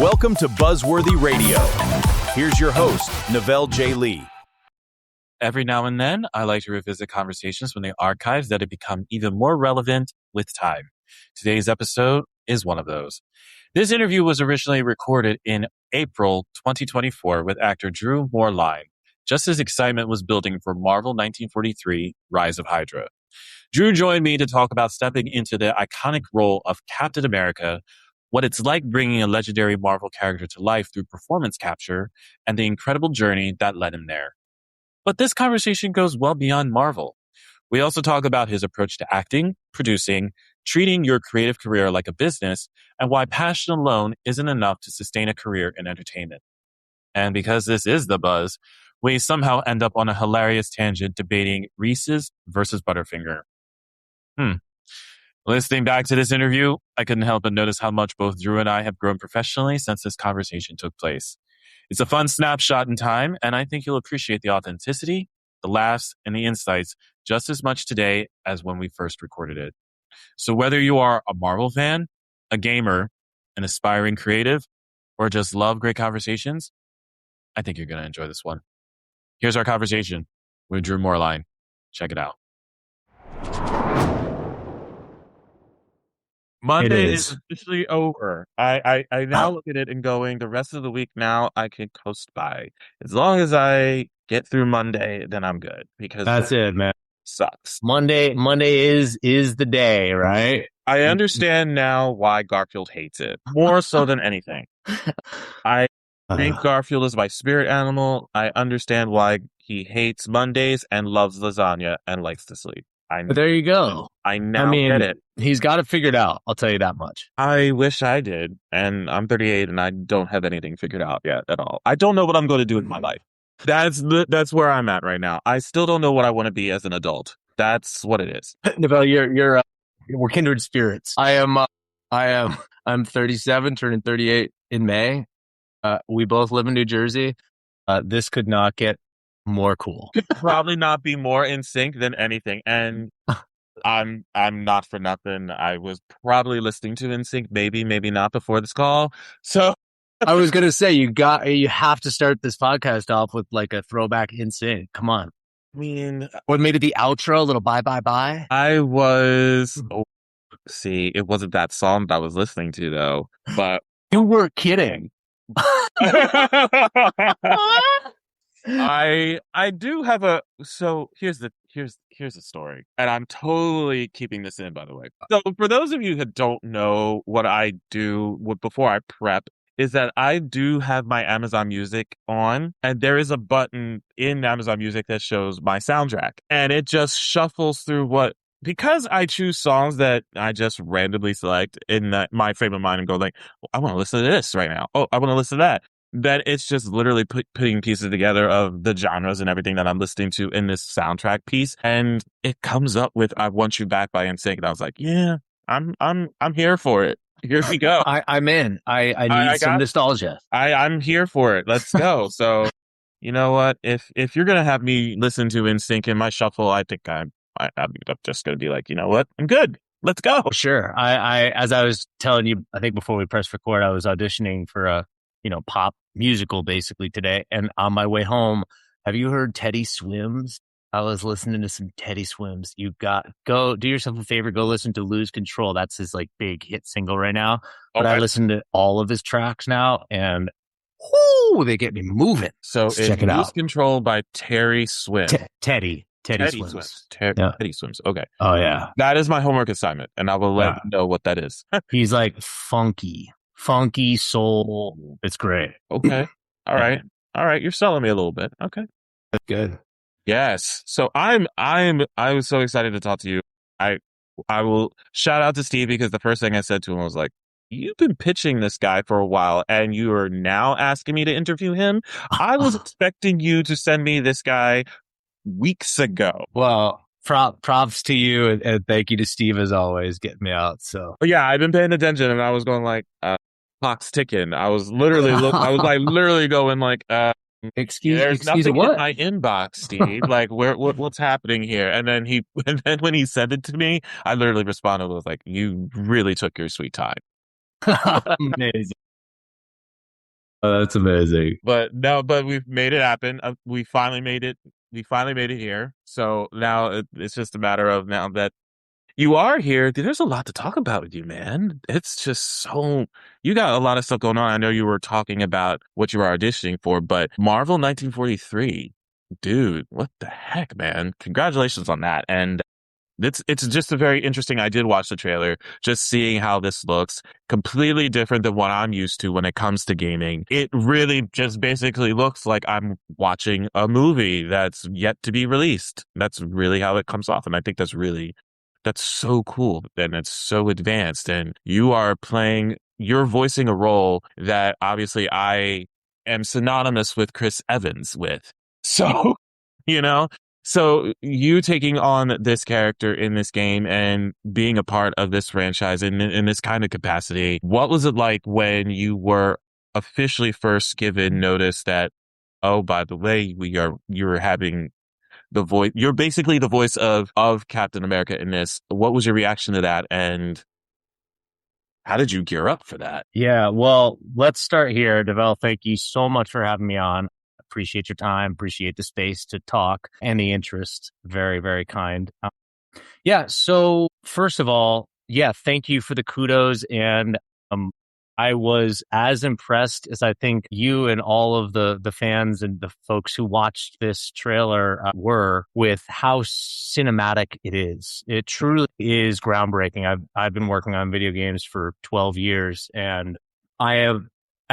Welcome to Buzzworthy Radio. Here's your host, Novell J. Lee. Every now and then, I like to revisit conversations from the archives that have become even more relevant with time. Today's episode is one of those. This interview was originally recorded in April 2024 with actor Drew Moerlein, just as excitement was building for Marvel 1943, Rise of Hydra. Drew joined me to talk about stepping into the iconic role of Captain America, what it's like bringing a legendary Marvel character to life through performance capture, and the incredible journey that led him there. But this conversation goes well beyond Marvel. We also talk about his approach to acting, producing, treating your creative career like a business, and why passion alone isn't enough to sustain a career in entertainment. And because this is The Buzz, we somehow end up on a hilarious tangent debating Reese's versus Butterfinger. Listening back to this interview, I couldn't help but notice how much both Drew and I have grown professionally since this conversation took place. It's a fun snapshot in time, and I think you'll appreciate the authenticity, the laughs, and the insights just as much today as when we first recorded it. So whether you are a Marvel fan, a gamer, an aspiring creative, or just love great conversations, I think you're going to enjoy this one. Here's our conversation with Drew Moerlein. Check it out. Monday is officially over. I now look at it and going, the rest of the week now I can coast by. As long as I get through Monday, then I'm good. Because that's it, man. Sucks. Monday is the day, right? I understand now why Garfield hates it. More so than anything. I think Garfield is my spirit animal. I understand why he hates Mondays and loves lasagna and likes to sleep. There you go. I get it. He's got it figured out. I'll tell you that much. I wish I did. And I'm 38 and I don't have anything figured out yet at all. I don't know what I'm going to do with my life. That's where I'm at right now. I still don't know what I want to be as an adult. That's what it is. Novell, we're kindred spirits. I'm 37, turning 38 in May. We both live in New Jersey. This could not get more cool. Could probably not be more in sync than anything. And I'm not for nothing. I was probably listening to NSYNC, maybe not before this call. So I was gonna say you have to start this podcast off with like a throwback NSYNC. Come on. I mean, what made it the outro? A little bye. I was it wasn't that song that I was listening to though. But you were kidding. I do have so here's the story, and I'm totally keeping this in, by the way. So for those of you who don't know what I do before I prep, is that I do have my Amazon Music on, and there is a button in Amazon Music that shows my soundtrack, and it just shuffles through because I choose songs that I just randomly select in my frame of mind and go like, I want to listen to this right now. Oh, I want to listen to that. That it's just literally putting pieces together of the genres and everything that I'm listening to in this soundtrack piece, and it comes up with "I Want You Back" by NSYNC, and I was like, yeah, I'm here for it. Here we go. I'm in. I need some nostalgia. I'm here for it. Let's go. So, you know what? If you're gonna have me listen to NSYNC in my shuffle, I think I'm just gonna be like, you know what? I'm good. Let's go. Sure. I as I was telling you, I think before we pressed record, I was auditioning for a pop musical basically today. And on my way home, have you heard Teddy Swims? I was listening to some Teddy Swims. You go do yourself a favor, go listen to Lose Control. That's his like big hit single right now. But I listened to all of his tracks now and they get me moving. So check it out. Lose Control by Terry Swims. Teddy Swims. Teddy Swims. Okay. Oh yeah. That is my homework assignment, and I will let you know what that is. He's like funky soul. It's great. Okay. All right. You're selling me a little bit. Okay. That's good. Yes. So I was so excited to talk to you. I will shout out to Steve because the first thing I said to him was like, you've been pitching this guy for a while and you are now asking me to interview him. I was expecting you to send me this guy weeks ago. Well, props to you and thank you to Steve as always getting me out. So yeah, I've been paying attention and I was going like, clock's ticking. I was literally going like, there's nothing what? in my inbox, Steve. Like, what's happening here? And then when he sent it to me, I literally responded with like, you really took your sweet time. Amazing. Oh, that's amazing. But no, but we've made it happen. We finally made it. We finally made it here. So now it's just a matter of now that you are here. There's a lot to talk about with you, man. It's just so you got a lot of stuff going on. I know you were talking about what you were auditioning for, but Marvel 1943, dude, what the heck, man? Congratulations on that. And it's just a very interesting. I did watch the trailer, just seeing how this looks completely different than what I'm used to when it comes to gaming. It really just basically looks like I'm watching a movie that's yet to be released. That's really how it comes off. And I think that's so cool. And it's so advanced. And you're voicing a role that obviously I am synonymous with Chris Evans with. So, you know, so you taking on this character in this game and being a part of this franchise in this kind of capacity, what was it like when you were officially first given notice that, oh, by the way, you're having the voice, you're basically the voice of Captain America in this. What was your reaction to that? And how did you gear up for that? Yeah, well, let's start here. Devel, thank you so much for having me on. Appreciate your time, appreciate the space to talk and the interest. Very, very kind. Yeah, so first of all, yeah, thank you for the kudos. And I was as impressed as I think you and all of the fans and the folks who watched this trailer were with how cinematic it is. It truly is groundbreaking. I've been working on video games for 12 years, and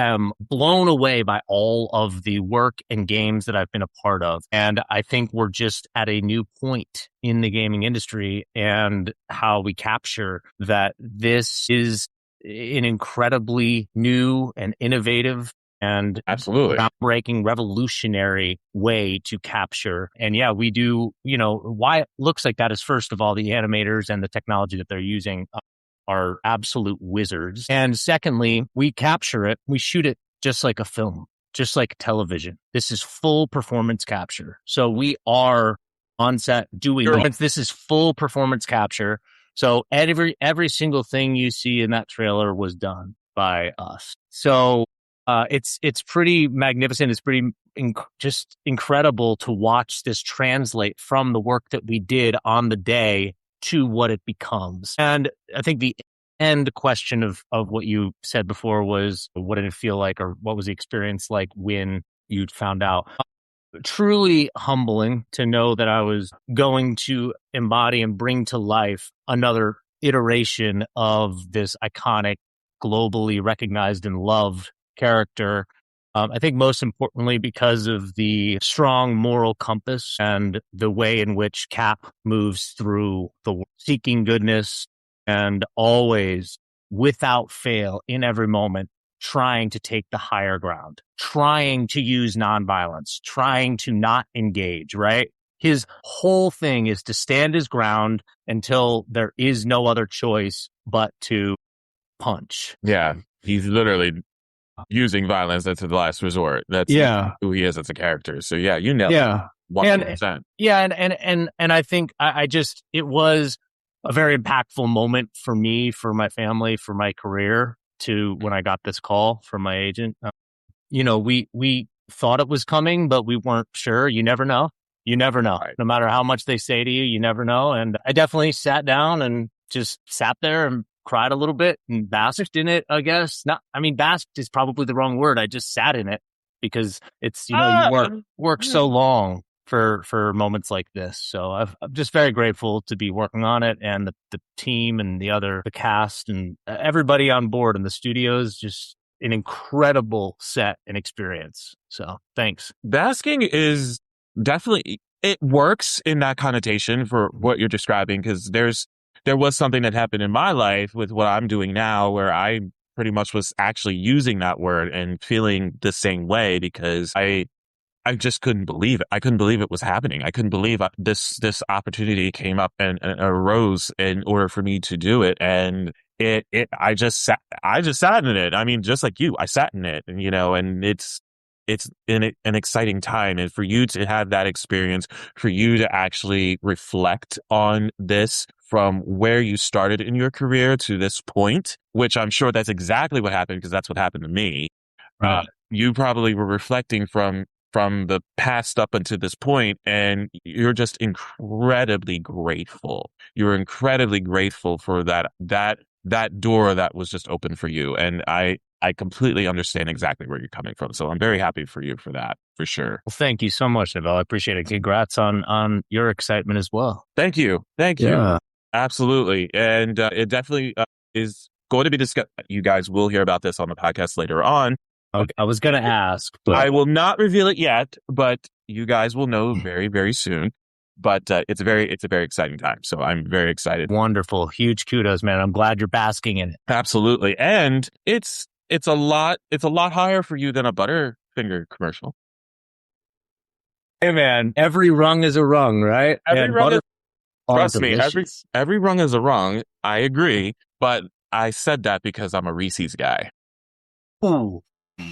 am blown away by all of the work and games that I've been a part of. And I think we're just at a new point in the gaming industry and how we capture that this is an incredibly new and innovative and Absolutely groundbreaking, revolutionary way to capture. And yeah, we do, why it looks like that is, first of all, the animators and the technology that they're using are absolute wizards. And secondly, we capture it, we shoot it just like a film, just like television. This is full performance capture. So we are on set doing this is full performance capture. So every single thing you see in that trailer was done by us. So it's pretty magnificent. It's pretty just incredible to watch this translate from the work that we did on the day to what it becomes. And I think the end question of what you said before was, what did it feel like, or what was the experience like when you'd found out? Truly humbling to know that I was going to embody and bring to life another iteration of this iconic, globally recognized and loved character. I think most importantly, because of the strong moral compass and the way in which Cap moves through the world, seeking goodness and always, without fail, in every moment, trying to take the higher ground, trying to use nonviolence, trying to not engage, right? His whole thing is to stand his ground until there is no other choice but to punch. Yeah, he's literally using violence that's the last resort. That's who he is as a character. So yeah, you nailed it. 100%. And I think I just, it was a very impactful moment for me, for my family, for my career, to when I got this call from my agent. We thought it was coming, but we weren't sure. You never know. You never know. Right. No matter how much they say to you, you never know. And I definitely sat down and just sat there and cried a little bit and basked in it, I guess. Basked is probably the wrong word. I just sat in it because it's, you work so long for moments like this. So I'm just very grateful to be working on it, and the team and the cast and everybody on board in the studios, just an incredible set and experience. So thanks. Basking is definitely, it works in that connotation for what you're describing, because there was something that happened in my life with what I'm doing now where I pretty much was actually using that word and feeling the same way, because I just couldn't believe it. I couldn't believe it was happening. I couldn't believe this opportunity came up and arose in order for me to do it. And I just sat in it. I mean, just like you, I sat in it, and and it's an exciting time. And for you to have that experience, for you to actually reflect on this from where you started in your career to this point, which I'm sure that's exactly what happened, because that's what happened to me. Right. you probably were reflecting from the past up until this point, and you're just incredibly grateful. You're incredibly grateful for that door that was just open for you. And I completely understand exactly where you're coming from. So I'm very happy for you for that, for sure. Well, thank you so much, Neville. I appreciate it. Congrats on your excitement as well. Thank you. Thank you. Absolutely. And it definitely is going to be discussed. You guys will hear about this on the podcast later on. Okay, I was going to ask, but I will not reveal it yet, but you guys will know very, very soon. But it's a very exciting time. So I'm very excited. Wonderful. Huge kudos, man. I'm glad you're basking in it. Absolutely. And it's a lot higher for you than a Butterfinger commercial. Hey, man, every rung is a rung, right? Trust me, every rung is a rung. I agree. But I said that because I'm a Reese's guy. Ooh.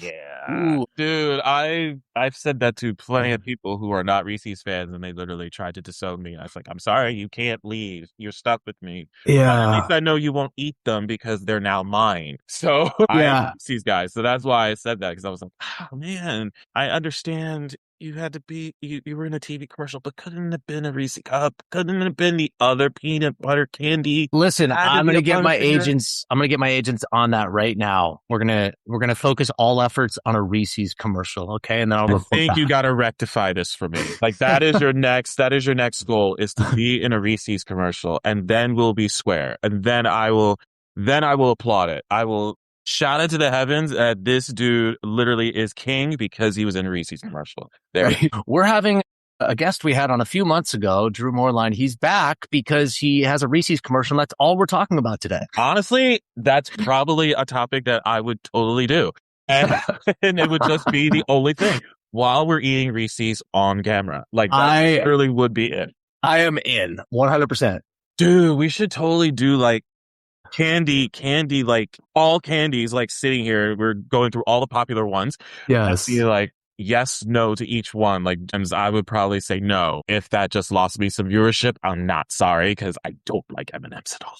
Yeah. Ooh. Dude, I've said that to plenty of people who are not Reese's fans, and they literally tried to disown me. I was like, I'm sorry, you can't leave. You're stuck with me. Yeah. But at least I know you won't eat them because they're now mine. So I'm Reese's guy. So that's why I said that, because I was like, oh man, I understand. You had to be, you were in a TV commercial, but couldn't it have been a Reese cup? Couldn't it have been the other peanut butter candy? Listen, I'm going to get my agents. I'm going to get my agents on that right now. We're going to focus all efforts on a Reese's commercial. Okay. And then I'll I think you got to rectify this for me. Like that is your next goal, is to be in a Reese's commercial, and then we'll be square. And then I will applaud it. I will shout it to the heavens that this dude literally is king because he was in a Reese's commercial. Right. We're having a guest we had on a few months ago, Drew Moerlein. He's back because he has a Reese's commercial. And that's all we're talking about today. Honestly, that's probably a topic that I would totally do. And, and it would just be the only thing while we're eating Reese's on camera. Like that really would be it. I am in 100%. Dude, we should totally do like candy, like all candies, like sitting here. We're going through all the popular ones. Yes. Be like, yes, no to each one. Like, I would probably say no. If that just lost me some viewership, I'm not sorry, because I don't like M&Ms at all.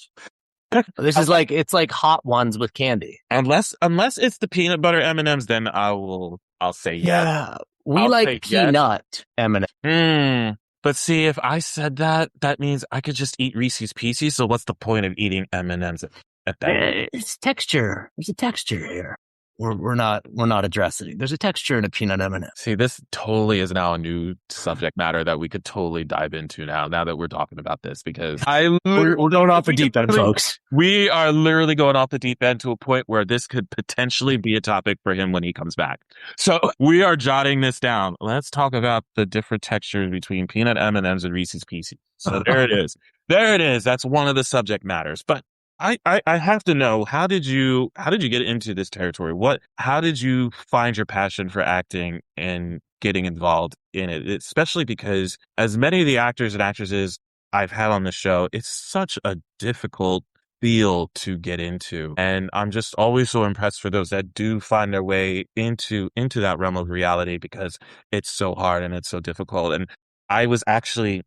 This is like, it's like hot ones with candy. Unless it's the peanut butter M&Ms, then I'll say yes. Yeah. We like peanut M&Ms. But see, if I said that, that means I could just eat Reese's Pieces. So what's the point of eating M&Ms at that? It's texture. There's a texture here. We're not addressing it. There's a texture in a peanut M&M. See, this totally is now a new subject matter that we could totally dive into now that we're talking about this, because we're going off the deep end, folks. We are literally going off the deep end to a point where this could potentially be a topic for him when he comes back. So we are jotting this down. Let's talk about the different textures between peanut M&Ms and Reese's Pieces. So there it is. There it is. That's one of the subject matters. But I have to know, how did you get into this territory? How did you find your passion for acting and getting involved in it? Especially because as many of the actors and actresses I've had on the show, it's such a difficult field to get into. And I'm just always so impressed for those that do find their way into that realm of reality, because it's so hard and it's so difficult. And I was actually,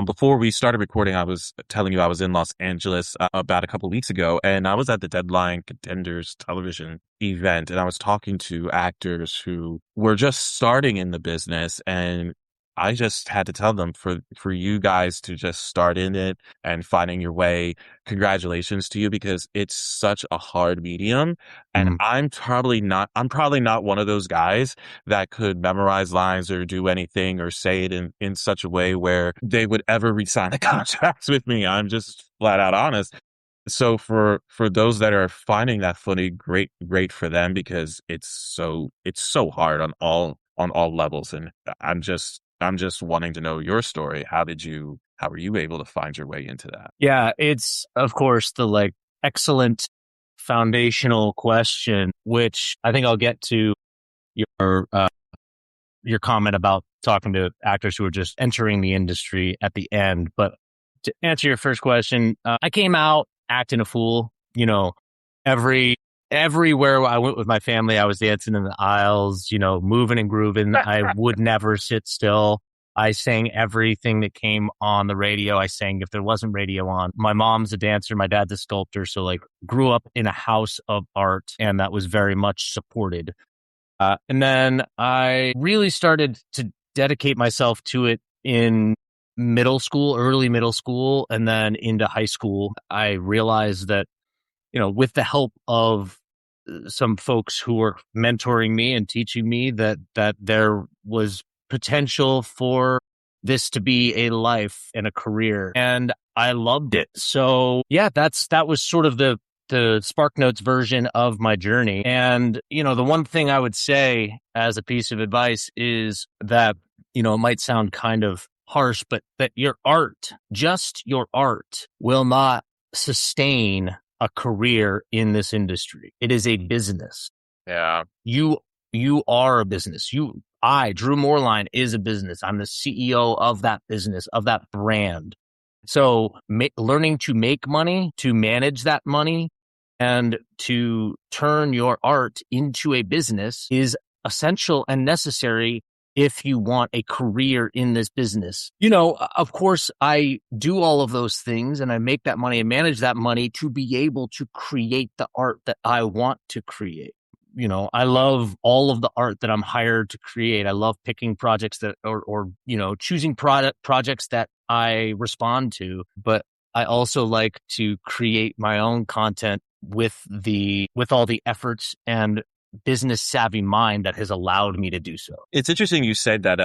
before we started recording, I was telling you I was in Los Angeles about a couple of weeks ago, and I was at the Deadline Contenders television event, and I was talking to actors who were just starting in the business, and I just had to tell them, for you guys to just start in it and finding your way, congratulations to you, because it's such a hard medium. And I'm probably not one of those guys that could memorize lines or do anything or say it in such a way where they would ever re-sign a contract with me. I'm just flat out honest. So for those that are finding that footing, great for them, because it's so hard on all levels. And I'm just wanting to know your story. How were you able to find your way into that? Yeah, it's of course the excellent foundational question, which I think I'll get to your comment about talking to actors who are just entering the industry at the end. But to answer your first question, I came out acting a fool. Everywhere I went with my family, I was dancing in the aisles, moving and grooving. I would never sit still. I sang everything that came on the radio. I sang if there wasn't radio on. My mom's a dancer. My dad's a sculptor. So grew up in a house of art, and that was very much supported. And then I really started to dedicate myself to it in early middle school, and then into high school. I realized that, with the help of some folks who were mentoring me and teaching me that there was potential for this to be a life and a career, and I loved it. So yeah, that was sort of the SparkNotes version of my journey. And the one thing I would say as a piece of advice is that it might sound kind of harsh, but that just your art will not sustain a career in this industry. It is a business. Yeah. You are a business. Drew Moerlein, is a business. I'm the CEO of that business, of that brand. So learning to make money, to manage that money, and to turn your art into a business is essential and necessary if you want a career in this business. Of course, I do all of those things and I make that money and manage that money to be able to create the art that I want to create. I love all of the art that I'm hired to create. I love picking projects or choosing projects that I respond to, but I also like to create my own content with all the efforts and business savvy mind that has allowed me to do so. It's interesting you said that.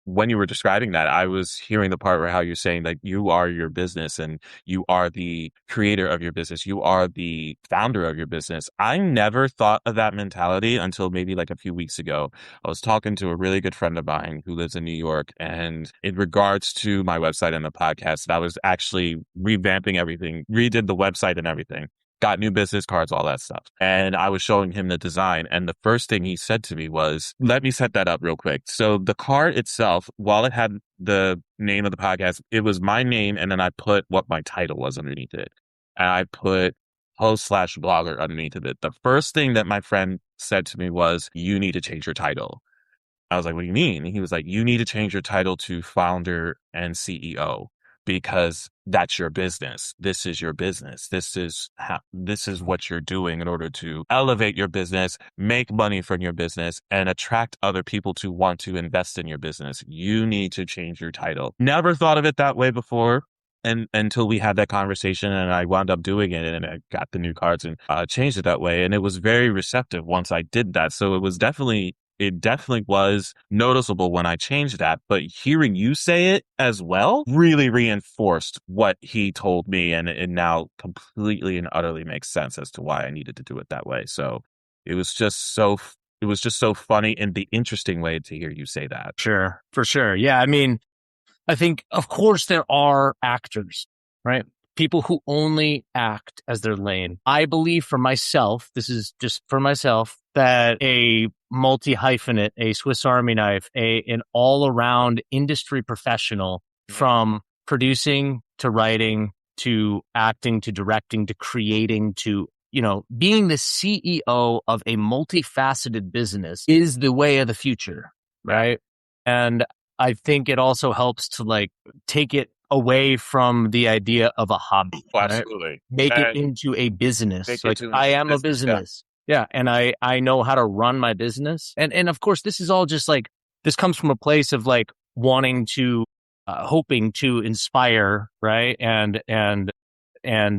When you were describing that, I was hearing the part where how you're saying that you are your business and you are the creator of your business. You are the founder of your business. I never thought of that mentality until maybe like a few weeks ago. I was talking to a really good friend of mine who lives in New York, and in regards to my website and the podcast, I was actually revamping everything, redid the website and everything. Got new business cards, all that stuff. And I was showing him the design. And the first thing he said to me was, let me set that up real quick. So the card itself, while it had the name of the podcast, it was my name. And then I put what my title was underneath it. And I put host/blogger underneath of it. The first thing that my friend said to me was, you need to change your title. I was like, what do you mean? He was like, you need to change your title to founder and CEO. Because that's your business. This is your business. This is what you're doing in order to elevate your business, make money from your business, and attract other people to want to invest in your business. You need to change your title. Never thought of it that way before. And until we had that conversation, and I wound up doing it, and I got the new cards and changed it that way. And it was very receptive once I did that. So it definitely was noticeable when I changed that, but hearing you say it as well really reinforced what he told me, and it now completely and utterly makes sense as to why I needed to do it that way. So it was just so funny in the interesting way to hear you say that. Sure, for sure. Yeah, I mean, I think, of course, there are actors, right? People who only act as their lane. I believe for myself, this is just for myself, that a multi-hyphenate, a Swiss Army knife, an all-around industry professional, from producing to writing to acting to directing to creating to, being the CEO of a multifaceted business is the way of the future, right? And I think it also helps to take it away from the idea of a hobby. Oh, absolutely. Right? Make it into a business. I am a business. Yeah. And I know how to run my business. And of course, this is all just this comes from a place of wanting to, hoping to inspire, right? And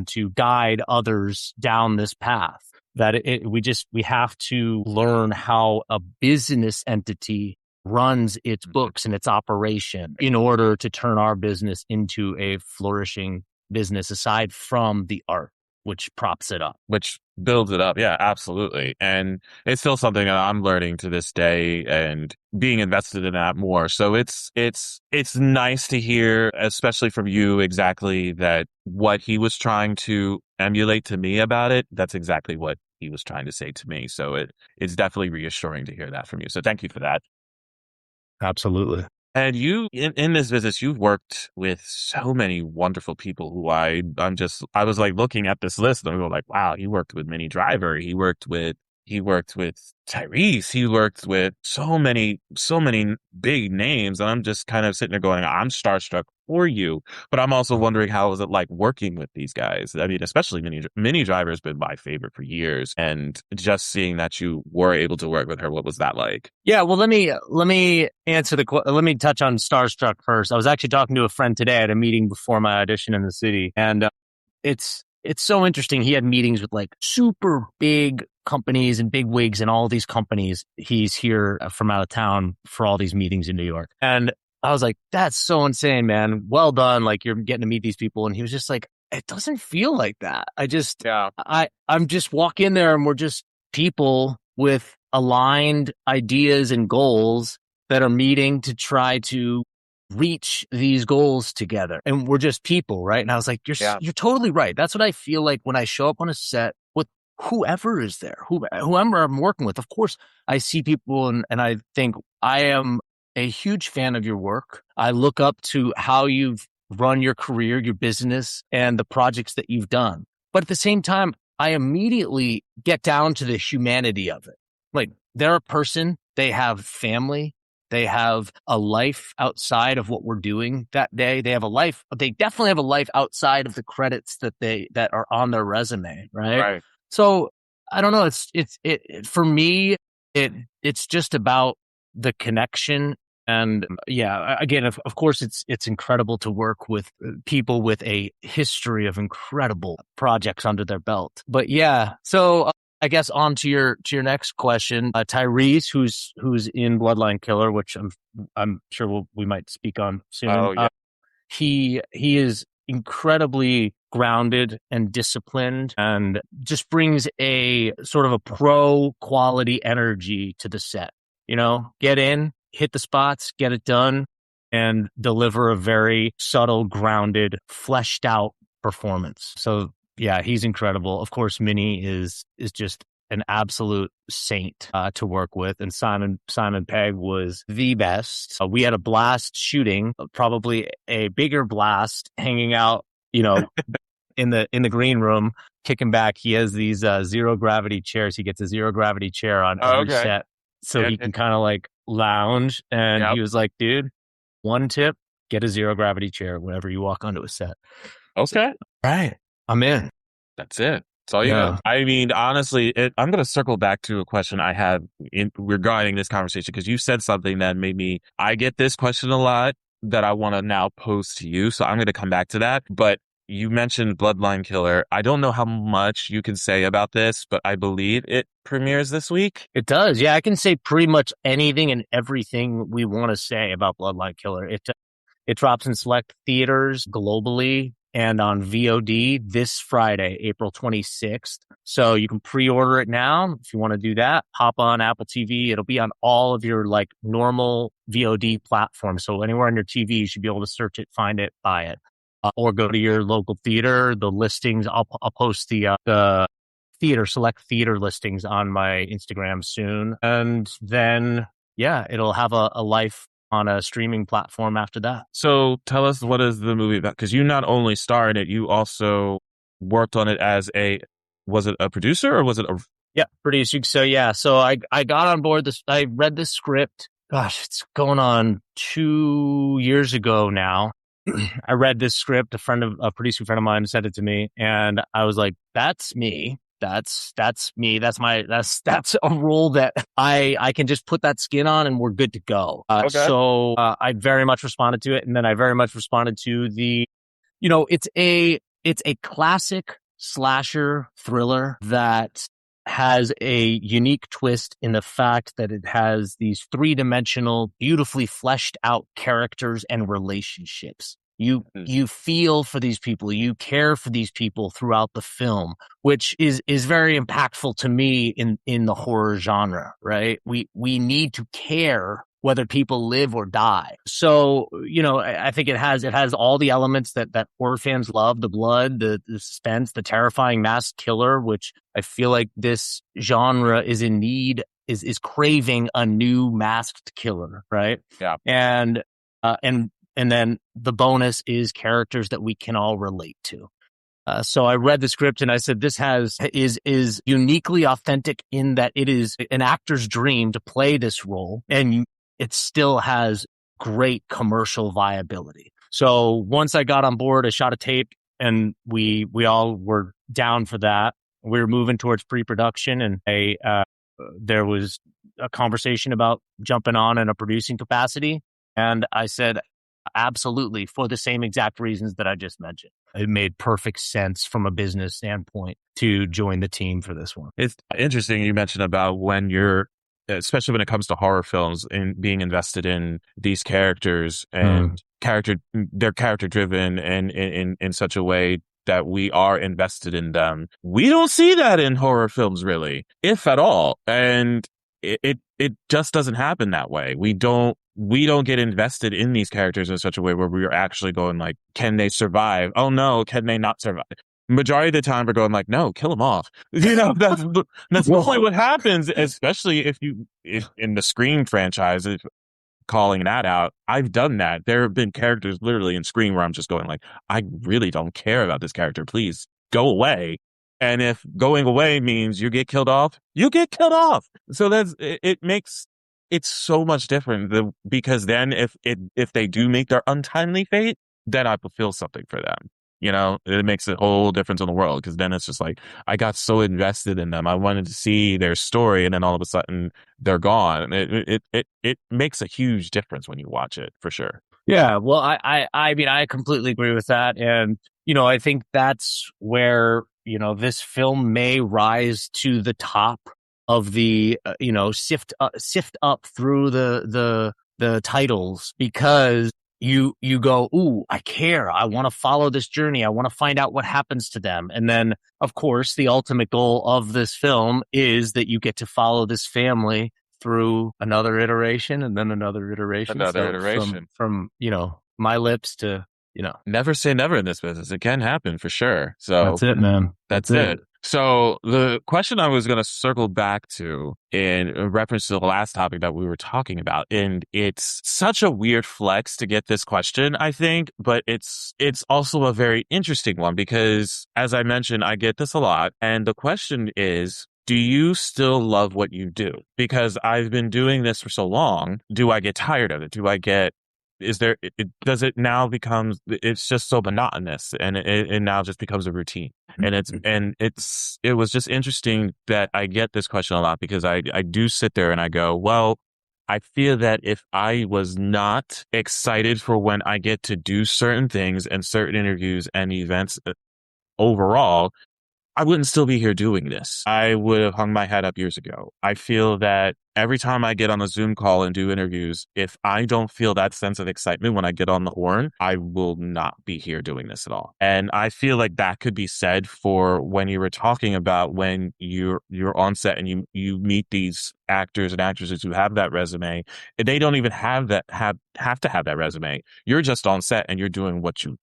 to guide others down this path. That we have to learn how a business entity runs its books and its operation in order to turn our business into a flourishing business, aside from the art, which props it up. Which builds it up. Yeah, absolutely. And it's still something that I'm learning to this day and being invested in that more. So it's nice to hear, especially from you, exactly that what he was trying to emulate to me about it, that's exactly what he was trying to say to me. So it's definitely reassuring to hear that from you. So thank you for that. Absolutely. And you, in this business, you've worked with so many wonderful people who I was looking at this list and I'm like, wow, he worked with Minnie Driver. He worked with Tyrese. He worked with so many big names. And I'm just kind of sitting there going, I'm starstruck for you. But I'm also wondering, how is it like working with these guys? I mean, especially Mini Driver has been my favorite for years, and just seeing that you were able to work with her, what was that like? Yeah, well, let me answer let me touch on Starstruck first. I was actually talking to a friend today at a meeting before my audition in the city, and it's so interesting. He had meetings with like super big companies and big wigs and all these companies. He's here from out of town for all these meetings in New York. And I was like, that's so insane, man. Well done. Like, you're getting to meet these people. And he was just like, it doesn't feel like that. I'm just walk in there and we're just people with aligned ideas and goals that are meeting to try to reach these goals together. And we're just people, right? And I was like, you're totally right. That's what I feel like when I show up on a set with whoever is there, whoever I'm working with. Of course, I see people and I think, I am a huge fan of your work. I look up to how you've run your career, your business, and the projects that you've done. But at the same time, I immediately get down to the humanity of it. Like, they're a person, they have family, they have a life outside of what we're doing that day. They definitely have a life outside of the credits that are on their resume, right? Right. So I don't know. For me, it's just about the connection. And yeah, again, of course, it's incredible to work with people with a history of incredible projects under their belt. But yeah, so I guess on to your next question, Tyrese, who's in Bloodline Killer, which I'm sure we might speak on soon. Oh yeah. He is incredibly grounded and disciplined, and just brings a sort of a pro quality energy to the set. You know, get in, hit the spots, get it done, and deliver a very subtle, grounded, fleshed out performance. So yeah, he's incredible. Of course, Minnie is just an absolute saint to work with, and Simon Pegg was the best. We had a blast shooting, probably a bigger blast hanging out, you know, in the green room, kicking back. He has these zero gravity chairs. He gets a zero gravity chair on every set, so he can kind of like lounge. And he was like, dude, one tip: get a zero gravity chair whenever you walk onto a set. Okay. Right. I'm in. That's it. That's all you know. I mean, honestly, I'm going to circle back to a question I had regarding this conversation, because you said something that made me, I get this question a lot that I want to now pose to you. So I'm going to come back to that. But you mentioned Bloodline Killer. I don't know how much you can say about this, but I believe it premieres this week. It does. Yeah, I can say pretty much anything and everything we want to say about Bloodline Killer. It drops in select theaters globally and on VOD this Friday, April 26th. So you can pre-order it now if you want to do that. Hop on Apple TV. It'll be on all of your like normal VOD platforms. So anywhere on your TV, you should be able to search it, find it, buy it. Or go to your local theater. The listings, I'll post the select theater listings on my Instagram soon. And then, yeah, it'll have a life on a streaming platform after that. So tell us, what is the movie about? Because you not only star in it, you also worked on it as was it a producer or was it a... Yeah, producing. So yeah, so I got on board this, I read this script. Gosh, it's going on 2 years ago now. I read this script. A producing friend of mine sent it to me, and I was like, that's me. That's me. That's a role that I can just put that skin on and we're good to go. So I very much responded to it. And then I very much responded to it's a classic slasher thriller that has a unique twist in the fact that it has these 3-dimensional, beautifully fleshed out characters and relationships. You feel for these people, you care for these people throughout the film, which is very impactful to me in the horror genre, right? We need to care whether people live or die. So, I think it has all the elements that horror fans love: the blood, the suspense, the terrifying masked killer, which I feel like this genre is in need, is craving a new masked killer, right? Yeah. And then the bonus is characters that we can all relate to. So I read the script and I said, this is uniquely authentic in that it is an actor's dream to play this role, and it still has great commercial viability. So once I got on board, I shot a tape, and we all were down for that. We were moving towards pre-production, and there was a conversation about jumping on in a producing capacity. And I said, absolutely, for the same exact reasons that I just mentioned. It made perfect sense from a business standpoint to join the team for this one. It's interesting you mentioned about when you're, especially when it comes to horror films, and being invested in these characters and they're character driven and in such a way that we are invested in them. We don't see that in horror films really, if at all. And it just doesn't happen that way. We don't get invested in these characters in such a way where we are actually going like, can they survive? Oh no, can they not survive? Majority of the time we're going like, no, kill them off. That's normally what happens, especially if in the Scream franchise, calling that out. I've done that. There have been characters literally in Scream where I'm just going like, I really don't care about this character. Please go away. And if going away means you get killed off, you get killed off. So it makes it so much different because then if they do make their untimely fate, then I feel something for them. It makes a whole difference in the world, because then it's just like, I got so invested in them. I wanted to see their story, and then all of a sudden they're gone. It makes a huge difference when you watch it, for sure. Yeah, well, I mean, I completely agree with that. And, I think that's where, this film may rise to the top of the, sift up through the titles, because you go, ooh, I care. I want to follow this journey. I want to find out what happens to them. And then, of course, the ultimate goal of this film is that you get to follow this family through another iteration, and then another iteration. From my lips to, Never say never in this business. It can happen for sure. So that's it, man. That's it. So the question I was going to circle back to in reference to the last topic that we were talking about, and it's such a weird flex to get this question, I think, but it's also a very interesting one because, as I mentioned, I get this a lot. And the question is, do you still love what you do? Because I've been doing this for so long. Do I get tired of it? Does it now becomes, it's just so monotonous, and it now just becomes a routine. And it was just interesting that I get this question a lot, because I do sit there and I go, well, I feel that if I was not excited for when I get to do certain things and certain interviews and events overall, I wouldn't still be here doing this. I would have hung my head up years ago. I feel that every time I get on a Zoom call and do interviews, if I don't feel that sense of excitement when I get on the horn, I will not be here doing this at all. And I feel like that could be said for when you were talking about when you're on set and you meet these actors and actresses who have that resume. They don't even have to have that resume. You're just on set and you're doing what you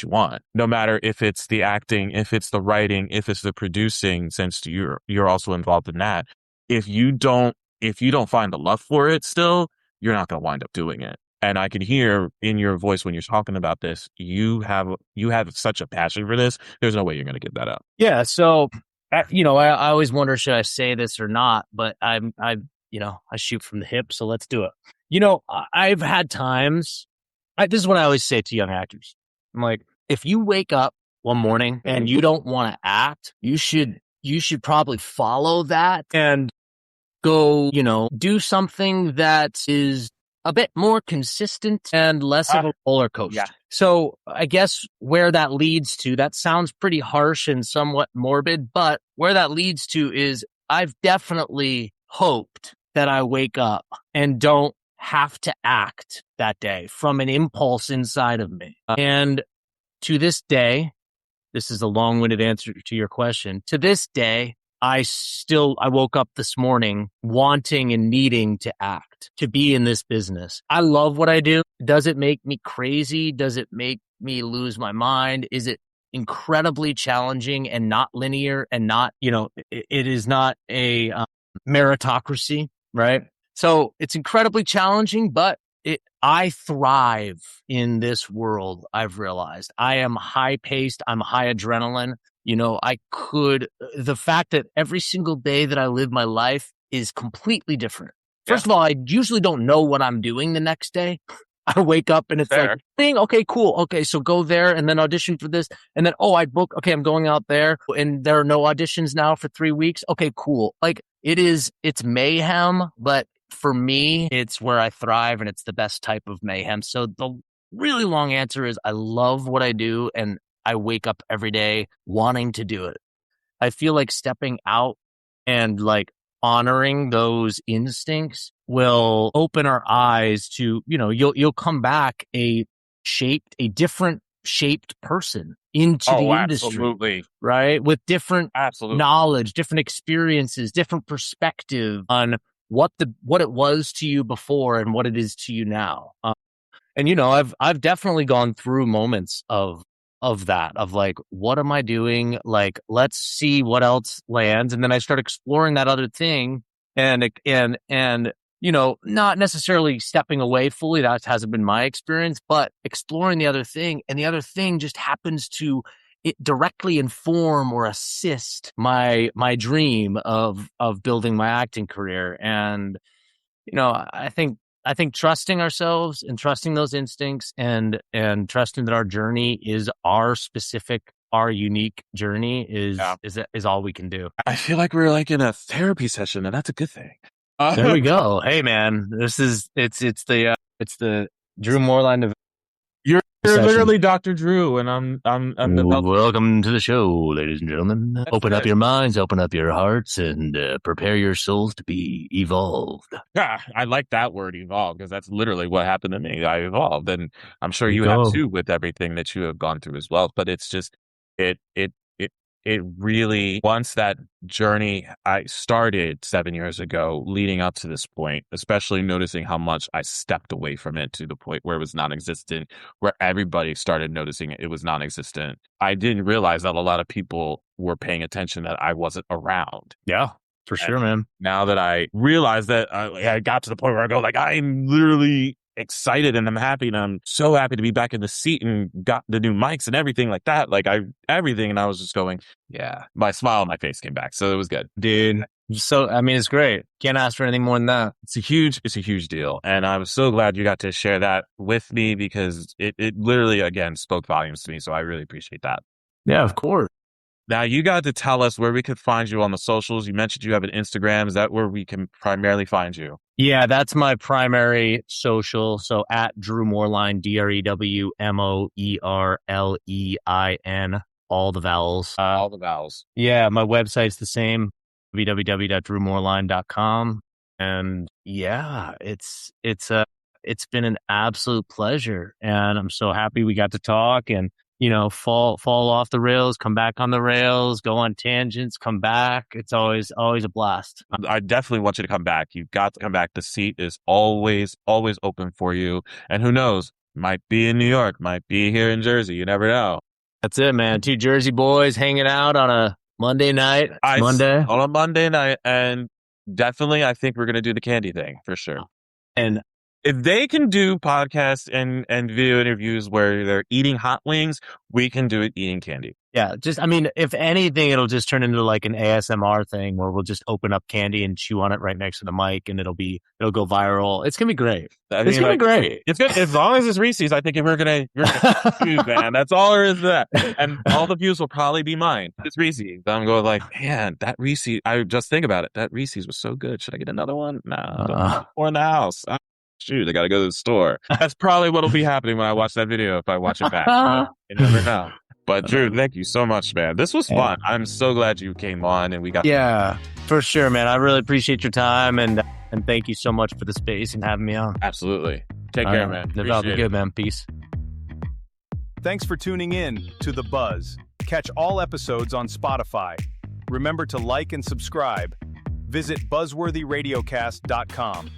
want, no matter if it's the acting, if it's the writing, if it's the producing, since you're also involved in that. If you don't find the love for it still, you're not going to wind up doing it. And I can hear in your voice when you're talking about this, you have such a passion for this. There's no way you're going to give that up. Yeah. So, I always wonder, should I say this or not? But I shoot from the hip, so let's do it. I've had times. This is what I always say to young actors. I'm like, if you wake up one morning and you don't want to act, you should probably follow that and go, do something that is a bit more consistent and less of a roller coaster. Yeah. So I guess where that leads to, that sounds pretty harsh and somewhat morbid, but where that leads to is I've definitely hoped that I wake up and don't have to act that day from an impulse inside of me. And to this day, this is a long-winded answer to your question. To this day, I woke up this morning wanting and needing to act, to be in this business. I love what I do. Does it make me crazy? Does it make me lose my mind? Is it incredibly challenging and not linear and not, it is not a meritocracy, right? So it's incredibly challenging, but I thrive in this world. I've realized I am high paced. I'm high adrenaline. The fact that every single day that I live my life is completely different. First of all, I usually don't know what I'm doing the next day. I wake up and it's Fair. like, thing, okay, cool. Okay, so go there and then audition for this. And then, I book, okay, I'm going out there and there are no auditions now for 3 weeks. Okay, cool. Like it's mayhem, but for me, it's where I thrive and it's the best type of mayhem. So the really long answer is I love what I do and I wake up every day wanting to do it. I feel like stepping out and like honoring those instincts will open our eyes to, you'll come back a different shaped person into the industry, absolutely. Right? With different knowledge, different experiences, different perspective on what it was to you before and what it is to you now. And I've definitely gone through moments of that, of like, what am I doing? Like, let's see what else lands. And then I start exploring that other thing and not necessarily stepping away fully. That hasn't been my experience, but exploring the other thing, and the other thing just happens to directly inform or assist my dream of building my acting career. And, I think trusting ourselves and trusting those instincts and trusting that our journey is our unique journey is all we can do. I feel like we're like in a therapy session, and that's a good thing. There we go. Hey man, it's the Drew Moerlein. You're literally Dr. Drew, and I'm Welcome to the show, ladies and gentlemen. Open up your minds, open up your hearts, and prepare your souls to be evolved. Yeah, I like that word, evolved, because that's literally what happened to me. I evolved, and I'm sure you have too with everything that you have gone through as well. But it's just it really, once that journey I started 7 years ago, leading up to this point, especially noticing how much I stepped away from it to the point where it was non-existent, where everybody started noticing it was non-existent. I didn't realize that a lot of people were paying attention, that I wasn't around. Yeah, for sure, man. Now that I realized that, I got to the point where I go, like, I'm literally excited and I'm happy, and I'm so happy to be back in the seat and got the new mics and everything like that. Like everything. And I was just going, yeah, my smile on my face came back. So it was good. Dude. So, I mean, it's great. Can't ask for anything more than that. It's a huge deal. And I was so glad you got to share that with me, because it literally, again, spoke volumes to me. So I really appreciate that. Yeah, of course. Now, you got to tell us where we could find you on the socials. You mentioned you have an Instagram. Is that where we can primarily find you? Yeah, that's my primary social. So at Drew Moerlein, DrewMoerlein, all the vowels. All the vowels. Yeah, my website's the same, www.drewmoerlein.com. And yeah, it's been an absolute pleasure. And I'm so happy we got to talk and, fall off the rails, come back on the rails, go on tangents, come back. It's always a blast. I definitely want you to come back. You've got to come back. The seat is always open for you. And who knows, might be in New York, might be here in Jersey. You never know. That's it, man. Two Jersey boys hanging out on a Monday night. On a Monday night. And definitely, I think we're going to do the candy thing for sure. And if they can do podcasts and video interviews where they're eating hot wings, we can do it eating candy. Yeah, if anything, it'll just turn into like an ASMR thing where we'll just open up candy and chew on it right next to the mic, and it'll go viral. It's gonna be great. It's gonna be great. It's good as long as it's Reese's. I think you're gonna choose, man. That's all there is to that, and all the views will probably be mine. It's Reese's. I'm going like, man, that Reese's. I just think about it. That Reese's was so good. Should I get another one? No, or in the house. Shoot, I gotta go to the store. That's probably what'll be happening when I watch that video, if I watch it back. You never know. But Drew, thank you so much, man. This was fun. I'm so glad you came on and we got. Yeah, for sure, man. I really appreciate your time and thank you so much for the space and having me on. Absolutely. Take care, man. Appreciate it. Good, man. Peace. Thanks for tuning in to The Buzz. Catch all episodes on Spotify. Remember to like and subscribe. Visit buzzworthyradiocast.com.